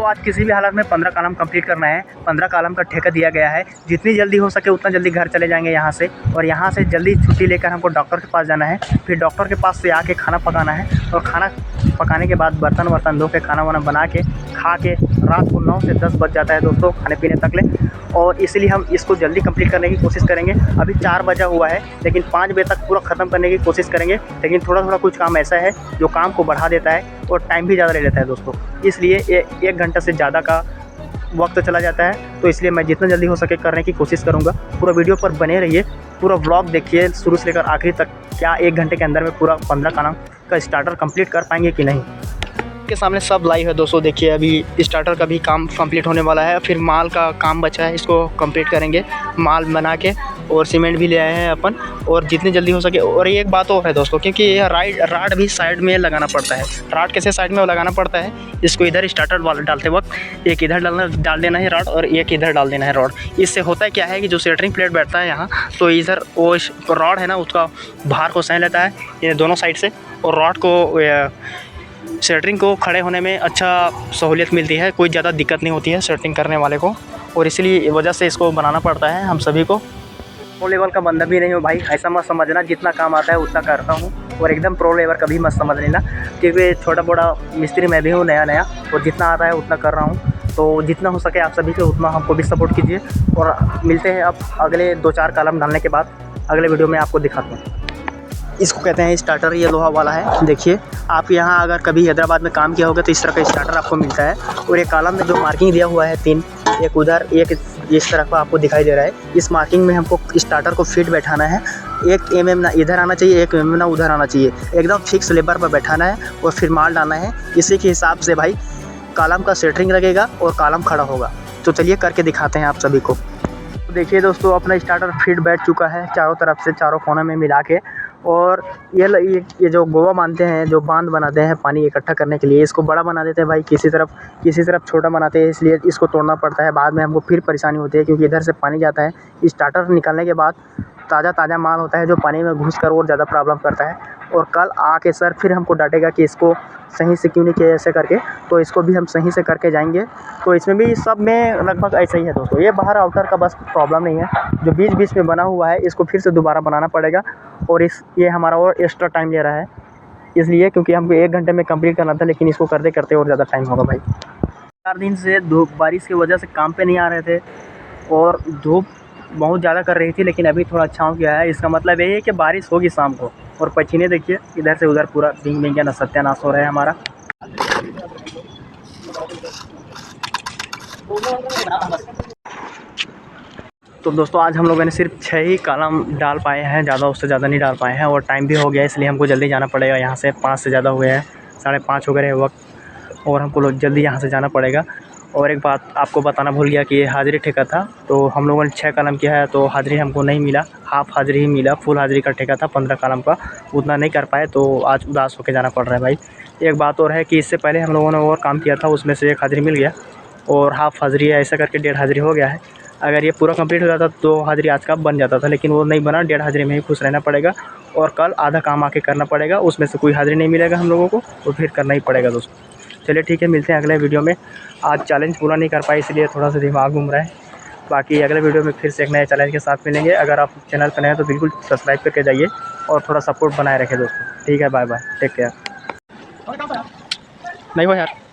आज किसी भी हालत में 15 कॉलम कंप्लीट करना है। 15 कॉलम का ठेका दिया गया है। जितनी जल्दी हो सके उतना जल्दी घर चले जाएंगे यहाँ से, और यहाँ से जल्दी छुट्टी लेकर हमको डॉक्टर के पास जाना है। फिर डॉक्टर के पास से आके खाना पकाना है, और खाना पकाने के बाद बर्तन वर्तन धो के खाना वाना बना के खा के रात को 9 से 10 बज जाता है दोस्तों खाने पीने तक ले। और इसलिए हम इसको जल्दी कंप्लीट करने की कोशिश करेंगे। अभी 4 बजा हुआ है, लेकिन 5 बजे तक पूरा ख़त्म करने की कोशिश करेंगे। लेकिन थोड़ा थोड़ा कुछ काम ऐसा है जो काम को बढ़ा देता है और टाइम भी ज़्यादा ले लेता है दोस्तों, इसलिए 1 घंटा से ज़्यादा का वक्त चला जाता है। तो इसलिए मैं जितना जल्दी हो सके करने की कोशिश करूँगा। पूरा वीडियो पर बने रहिए, पूरा व्लॉग देखिए शुरू से लेकर आखिरी तक। क्या 1 घंटे के अंदर में पूरा 15 कॉलम का स्टार्टर कंप्लीट कर पाएंगे कि नहीं। के सामने सब लाइव है दोस्तों, देखिए अभी स्टार्टर का भी काम कंप्लीट होने वाला है। फिर माल का काम बचा है, इसको कंप्लीट करेंगे माल बना के, और सीमेंट भी ले आए हैं अपन, और जितनी जल्दी हो सके। और एक बात और है दोस्तों, क्योंकि यह राड भी साइड में लगाना पड़ता है। राड कैसे साइड में लगाना पड़ता है, इसको इधर स्टार्टर वाला डालते वक्त एक इधर डाल देना है राड, और एक इधर डाल देना है रॉड। इससे होता है क्या है कि जो सेंटरिंग प्लेट बैठता है यहाँ, तो इधर वो रॉड है ना, उसका भार को सह लेता है ये दोनों साइड से, और रॉड को सेंटरिंग को खड़े होने में अच्छा सहूलियत मिलती है। कोई ज़्यादा दिक्कत नहीं होती है सेंटरिंग करने वाले को, और इसलिए वजह से इसको बनाना पड़ता है हम सभी को। प्रो लेवल का बंदा भी नहीं हो भाई, ऐसा मत समझना। जितना काम आता है उतना करता हूँ, और एकदम प्रो लेवल कभी मत समझ लेना, क्योंकि छोटा बड़ा मिस्त्री मैं भी हूँ नया, और जितना आता है उतना कर रहा हूँ। तो जितना हो सके आप सभी को उतना हमको भी सपोर्ट कीजिए। और मिलते हैं अब अगले 2-4 कॉलम डालने के बाद अगले वीडियो में आपको दिखाता हूँ। इसको कहते हैं स्टार्टर, ये लोहा वाला है। देखिए आप यहाँ अगर कभी हैदराबाद में काम किया होगा तो इस तरह का स्टार्टर आपको मिलता है। और एक कॉलम में जो मार्किंग दिया हुआ है 3, एक उधर एक इस तरह का आपको दिखाई दे रहा है। इस मार्किंग में हमको स्टार्टर को फिट बैठाना है। 1 mm ना इधर आना चाहिए, 1 mm ना उधर आना चाहिए, एकदम फिक्स लेबर पर बैठाना है, और फिर माल डालना है। इसी के हिसाब से भाई कॉलम का सेंटरिंग लगेगा और कॉलम खड़ा होगा। तो चलिए करके दिखाते हैं आप सभी को। तो देखिए दोस्तों, अपना स्टार्टर फिट बैठ चुका है चारों तरफ से, चारों कोने में मिला के। और ये जो गोवा बांधते हैं, जो बांध बनाते हैं पानी इकट्ठा करने के लिए, इसको बड़ा बना देते हैं भाई, किसी तरफ छोटा बनाते हैं, इसलिए इसको तोड़ना पड़ता है। बाद में हमको फिर परेशानी होती है, क्योंकि इधर से पानी जाता है। स्टार्टर निकालने के बाद ताज़ा माल होता है जो पानी में घुस कर और ज़्यादा प्रॉब्लम करता है। और कल आके सर फिर हमको डांटेगा कि इसको सही से क्यों नहीं किया ऐसे करके, तो इसको भी हम सही से करके जाएंगे। तो इसमें भी सब में लगभग ऐसा ही है दोस्तों। ये बाहर आउटर का बस प्रॉब्लम नहीं है, जो बीच में बना हुआ है इसको फिर से दोबारा बनाना पड़ेगा। और ये हमारा और एक्स्ट्रा टाइम ले रहा है, इसलिए क्योंकि हमको 1 घंटे में कंप्लीट करना था, लेकिन इसको करते करते और ज़्यादा टाइम होगा भाई। 4 दिन से धूप बारिश की वजह से काम पे नहीं आ रहे थे, और धूप बहुत ज़्यादा कर रही थी, लेकिन अभी थोड़ा छाँव किया है। इसका मतलब यही है कि बारिश होगी शाम को। और पसीने देखिए इधर से उधर पूरा बिंग या सत्यानाश हो रहा है हमारा। तो दोस्तों आज हम लोगों ने सिर्फ 6 ही कॉलम डाल पाए हैं, ज़्यादा उससे ज़्यादा नहीं डाल पाए हैं। और टाइम भी हो गया, इसलिए हमको जल्दी जाना पड़ेगा यहाँ से। 5 से ज़्यादा हो गए हैं, 5:30 हो गए हैं वक्त, और हमको जल्दी यहाँ से जाना पड़ेगा। और एक बात आपको बताना भूल गया कि ये हाज़िरी ठेका था। तो हम लोगों ने 6 कॉलम किया है, तो हाज़िरी हमको नहीं मिला, हाफ़ हाज़िरी ही मिला। फुल हाज़िरी का ठेका था 15 कॉलम का, उतना नहीं कर पाए, तो आज उदास होकर जाना पड़ रहा है भाई। एक बात और है कि इससे पहले हम लोगों ने और काम किया था, उसमें से 1 हाज़िरी मिल गया, और हाफ़ हाज़िरी है, ऐसा करके 1.5 हाज़िरी हो गया है। अगर ये पूरा कंप्लीट हो जाता तो हाज़िरी आज का बन जाता था, लेकिन वो नहीं बना। 1.5 हाज़िरी में ही खुश रहना पड़ेगा, और कल आधा काम आके करना पड़ेगा, उसमें से कोई हाज़िरी नहीं मिलेगा हम लोगों को, तो फिर करना ही पड़ेगा दोस्तों। चलिए ठीक है, मिलते हैं अगले वीडियो में। आज चैलेंज पूरा नहीं कर पाए, इसलिए थोड़ा सा दिमाग घूम रहा है। बाकी अगले वीडियो में फिर से एक नए चैलेंज के साथ मिलेंगे। अगर आप चैनल पर नए हैं तो बिल्कुल सब्सक्राइब करके जाइए, और थोड़ा सपोर्ट बनाए रखें दोस्तों। ठीक है, बाय बाय, टेक केयर। नहीं हो यार।